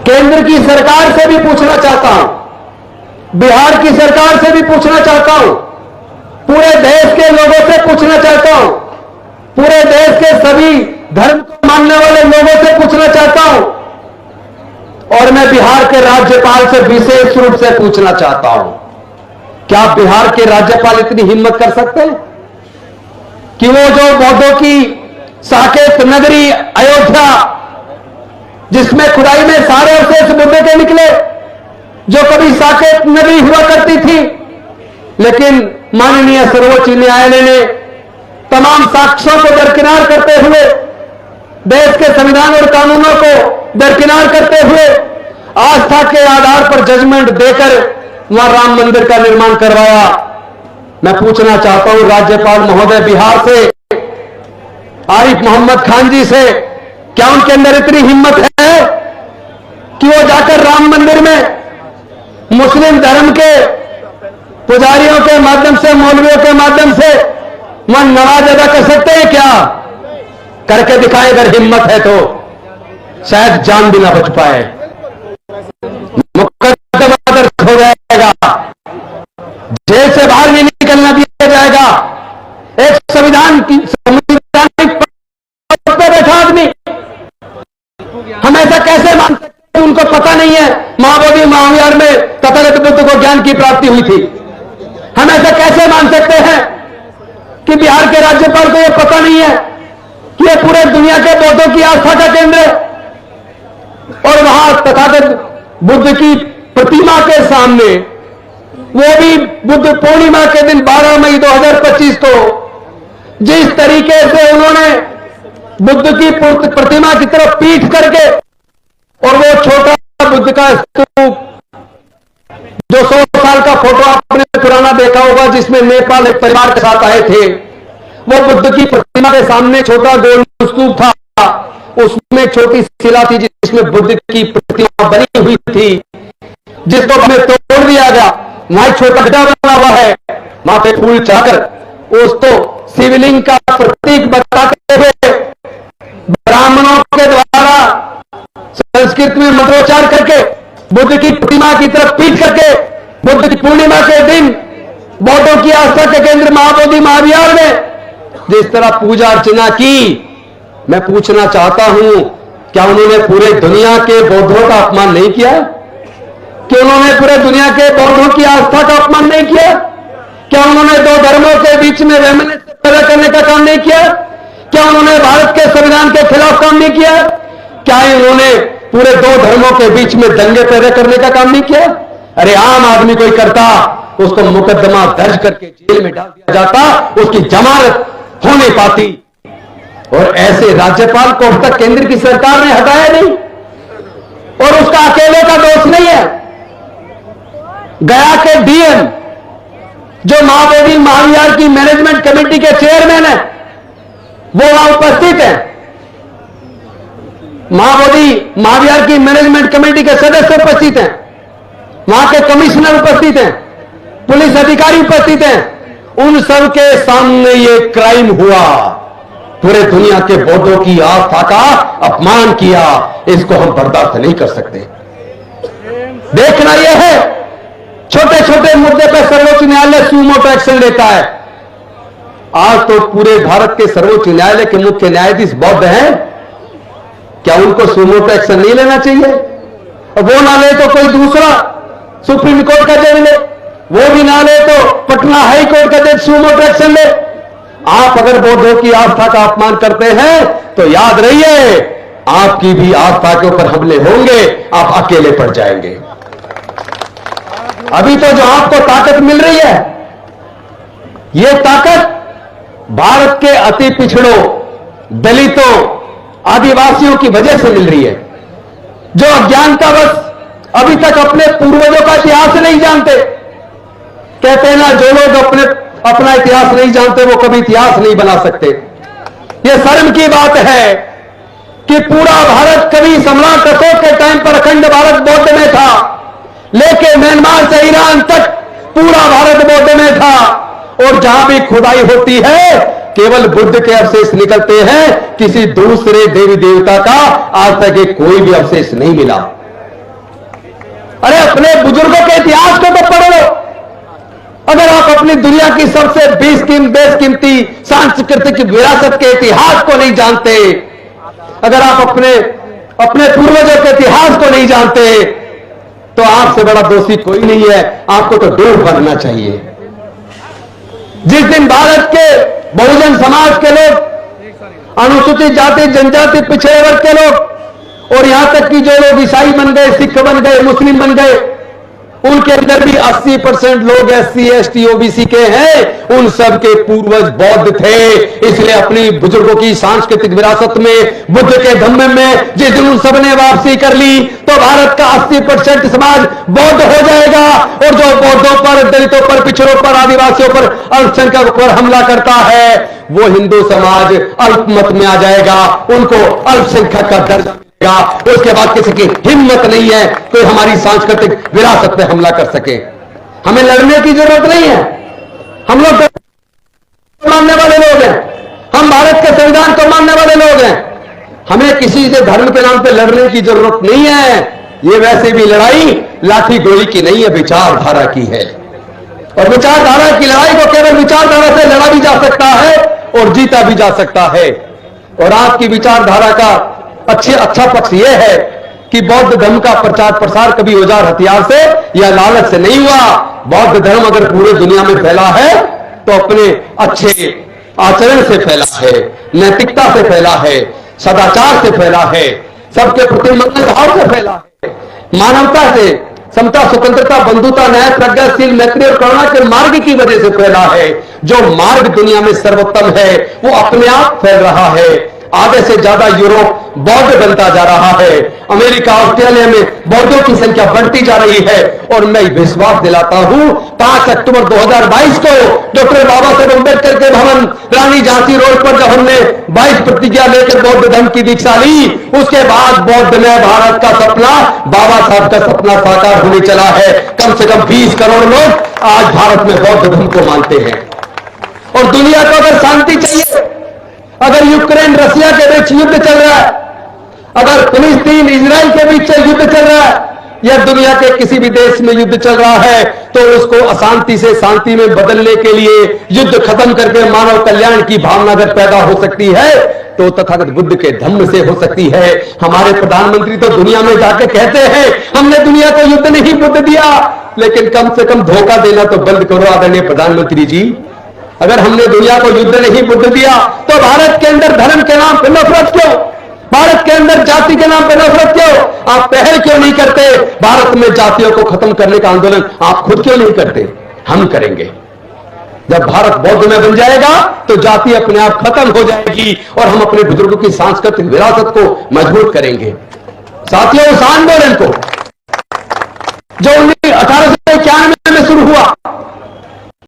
केंद्र की सरकार से भी पूछना चाहता हूं, बिहार की सरकार से भी पूछना चाहता हूं, पूरे देश के लोगों से पूछना चाहता हूं, पूरे देश के सभी धर्म को मानने वाले लोगों से पूछना चाहता हूं, और मैं बिहार के राज्यपाल से विशेष रूप से पूछना चाहता हूं, क्या बिहार के राज्यपाल इतनी हिम्मत कर सकते हैं कि वो जो बौद्धों की साकेत नगरी अयोध्या, जिसमें खुदाई में सारे अवशेष बुद्ध के निकले, जो कभी साकेत नगरी हुआ करती थी, लेकिन माननीय सर्वोच्च न्यायालय ने तमाम साक्ष्यों को दरकिनार करते हुए, देश के संविधान और कानूनों को दरकिनार करते हुए, आस्था के आधार पर जजमेंट देकर वहां राम मंदिर का निर्माण करवाया। मैं पूछना चाहता हूं राज्यपाल महोदय बिहार से, आरिफ मोहम्मद खान जी से, क्या उनके अंदर इतनी हिम्मत है कि वो जाकर राम मंदिर में मुस्लिम धर्म के पुजारियों के माध्यम से, मौलवियों के माध्यम से वहां नमाज अदा कर सकते हैं? क्या करके दिखाएं? अगर हिम्मत है तो शायद जान भी ना बच पाए, मुकदमा दर्ज हो जाएगा, जेल से बाहर नहीं निकलना दिया जाएगा। एक संवैधानिक पद पे बैठा आदमी, हम ऐसा कैसे मान सकते हैं? उनको पता नहीं है महाबोधि महाविहार में तथागत बुद्ध को ज्ञान की प्राप्ति हुई थी। हम ऐसा कैसे मान सकते हैं कि बिहार के राज्यपाल को यह पता नहीं है कि यह पूरे दुनिया के बौद्धों की आस्था का केंद्र है, और वहां तथागत बुद्ध की प्रतिमा के सामने, वो भी बुद्ध पूर्णिमा के दिन 12 मई 2025 को, जिस तरीके से उन्होंने बुद्ध की प्रतिमा की तरफ पीठ करके, और वो छोटा बुद्ध का स्तूप, जो 100 साल का फोटो आपने पुराना देखा होगा, जिसमें नेपाल एक परिवार के साथ आए थे, वो बुद्ध की प्रतिमा के सामने छोटा गोल स्तूप था, उसमें छोटी शिला थी जिसमें बुद्ध की प्रतिमा बनी हुई थी, जिसको हमें तोड़ दिया गया। वहां छोटा गड्ढा बना हुआ है, वहां पे फूल चढ़ाकर उसको शिवलिंग का प्रतीक बताते हुए ब्राह्मणों के द्वारा संस्कृत में मंत्रोच्चार करके बुद्ध की प्रतिमा की तरफ पीठ करके बुद्ध की पूर्णिमा के दिन बौद्धों की आस्था के केंद्र महाबोधि महाविहार में जिस तरह पूजा अर्चना की, मैं पूछना चाहता हूं, क्या उन्होंने पूरे दुनिया के बौद्धों का अपमान नहीं किया? क्या उन्होंने पूरे दुनिया के बौद्धों की आस्था का अपमान नहीं किया? क्या उन्होंने दो धर्मों के बीच में वैमनस्य पैदा करने का काम नहीं किया? क्या उन्होंने भारत के संविधान के खिलाफ काम नहीं किया? क्या उन्होंने पूरे दो धर्मों के बीच में दंगे पैदा करने का काम नहीं किया? अरे आम आदमी कोई करता, उसको मुकदमा दर्ज करके जेल में डाल दिया जाता, उसकी जमानत हो नहीं पाती। और ऐसे राज्यपाल को अब तक केंद्र की सरकार ने हटाया नहीं, और उसका अकेले का दोष नहीं है। गया के डीएम, जो महाबोधि महाविहार की मैनेजमेंट कमेटी के चेयरमैन है, वो वहां उपस्थित है। महाबोधि महाविहार की मैनेजमेंट कमेटी के सदस्य उपस्थित हैं, वहां के कमिश्नर उपस्थित हैं, पुलिस अधिकारी उपस्थित हैं। उन सब के सामने ये क्राइम हुआ, पूरे दुनिया के बौद्धों की आस्था का अपमान किया। इसको हम बर्दाश्त नहीं कर सकते। देखना यह है, छोटे छोटे मुद्दे पर सर्वोच्च न्यायालय सुमोटो एक्शन लेता है। आज तो पूरे भारत के सर्वोच्च न्यायालय के मुख्य न्यायाधीश बौद्ध हैं, क्या उनको सुमोटो एक्शन नहीं लेना चाहिए? और वो ना ले तो कोई दूसरा सुप्रीम कोर्ट का जज ले, वो भी ना ले तो पटना हाई कोर्ट का जज सुमोटो एक्शन ले। आप अगर बौद्धों की आस्था का अपमान करते हैं तो याद रहिए, आपकी भी आस्था के ऊपर हमले होंगे, आप अकेले पड़ जाएंगे। अभी तो जो आपको ताकत मिल रही है, ये ताकत भारत के अति पिछड़ों, दलितों, आदिवासियों की वजह से मिल रही है, जो अज्ञानतावश अभी तक अपने पूर्वजों का इतिहास नहीं जानते। कहते हैं ना, जो लोग अपना इतिहास नहीं जानते वो कभी इतिहास नहीं बना सकते। यह शर्म की बात है कि पूरा भारत, कभी सम्राट अशोक के टाइम पर अखंड भारत बौद्ध में था, लेकिन म्यांमार से ईरान तक पूरा भारत बौद्ध में था। और जहां भी खुदाई होती है केवल बुद्ध के अवशेष निकलते हैं, किसी दूसरे देवी देवता का आज तक कोई भी अवशेष नहीं मिला। अरे अपने बुजुर्गों के इतिहास को तो पढ़ लो। अगर आप अपनी दुनिया की सबसे बेशकीमती सांस्कृतिक विरासत के इतिहास को नहीं जानते, अगर आप अपने पूर्वजों के इतिहास को नहीं जानते, तो आपसे बड़ा दोषी कोई नहीं है। आपको तो डूब मरना चाहिए। जिस दिन भारत के बहुजन समाज के लोग, अनुसूचित जाति जनजाति पिछड़े वर्ग के लोग, और यहां तक कि जो लोग ईसाई बन गए, सिख बन गए, मुस्लिम बन गए, उनके अंदर भी 80% लोग SC ST OBC के हैं। उन सब के पूर्वज बौद्ध थे। इसलिए अपनी बुजुर्गों की सांस्कृतिक विरासत में, बुद्ध के धम्म में जिस दिन उन सब ने वापसी कर ली, तो भारत का 80% समाज बौद्ध हो जाएगा। और जो बौद्धों पर, दलितों पर, पिछड़ों पर, आदिवासियों पर, अल्पसंख्यकों पर हमला करता है, वो हिंदू समाज अल्पमत में आ जाएगा। उनको अल्पसंख्यक का दर्जा, उसके बाद किसी की हिम्मत नहीं है कोई हमारी सांस्कृतिक विरासत पे हमला कर सके। हमें लड़ने की जरूरत नहीं है। हम लोग तो मानने वाले लोग हैं, हम भारत के संविधान को मानने वाले लोग हैं। हमें किसी से धर्म के नाम पे लड़ने की जरूरत नहीं है। ये वैसे भी लड़ाई लाठी गोली की नहीं है, विचारधारा की है। और विचारधारा की लड़ाई को केवल विचारधारा से लड़ा भी जा सकता है और जीता भी जा सकता है। और आपकी विचारधारा का अच्छा पक्ष यह है कि बौद्ध धर्म का प्रचार प्रसार कभी औजार हथियार से या लालच से नहीं हुआ। बौद्ध धर्म अगर पूरे दुनिया में फैला है तो अपने अच्छे आचरण से फैला है, नैतिकता से फैला है, सदाचार से फैला है, सबके प्रति मंगल भाव से फैला है, मानवता से, समता, स्वतंत्रता, बंधुता, न्याय, प्रज्ञाशील, मैत्री और करुणा के मार्ग की वजह से फैला है। जो मार्ग दुनिया में सर्वोत्तम है वो अपने आप फैल रहा है। आधे से ज्यादा यूरोप बौद्ध बनता जा रहा है। अमेरिका, ऑस्ट्रेलिया में बौद्धों की संख्या बढ़ती जा रही है। और मैं विश्वास दिलाता हूं 5 अक्टूबर 2022 को डॉक्टर बाबा साहेब अम्बेडकर के भवन रानी झांसी रोड पर जब हमने 22 प्रतिज्ञा लेकर बौद्ध धर्म की दीक्षा ली, उसके बाद बौद्ध में भारत का सपना, बाबा साहब का सपना साकार होने चला है। कम से कम 20 करोड़ लोग आज भारत में बौद्ध धर्म को मानते हैं। और दुनिया को अगर शांति चाहिए, अगर यूक्रेन रसिया के बीच युद्ध चल रहा है, अगर फिलिस्तीन इजराइल के बीच युद्ध चल रहा है, या दुनिया के किसी भी देश में युद्ध चल रहा है, तो उसको अशांति से शांति में बदलने के लिए, युद्ध खत्म करके मानव कल्याण की भावना अगर पैदा हो सकती है तो तथागत बुद्ध के धम्म से हो सकती है। हमारे प्रधानमंत्री तो दुनिया में जाके कहते हैं हमने दुनिया को युद्ध नहीं बुद्ध दिया, लेकिन कम से कम धोखा देना तो बंद करो आदरणीय प्रधानमंत्री जी। अगर हमने दुनिया को युद्ध नहीं बुद्ध दिया तो भारत के अंदर धर्म के नाम पर नफरत क्यों? भारत के अंदर जाति के नाम पर नफरत क्यों? आप पहल क्यों नहीं करते? भारत में जातियों को खत्म करने का आंदोलन आप खुद क्यों नहीं करते? हम करेंगे। जब भारत बौद्ध में बन जाएगा तो जाति अपने आप खत्म हो जाएगी और हम अपने बुजुर्गों की सांस्कृतिक विरासत को मजबूत करेंगे। साथियों, उस आंदोलन को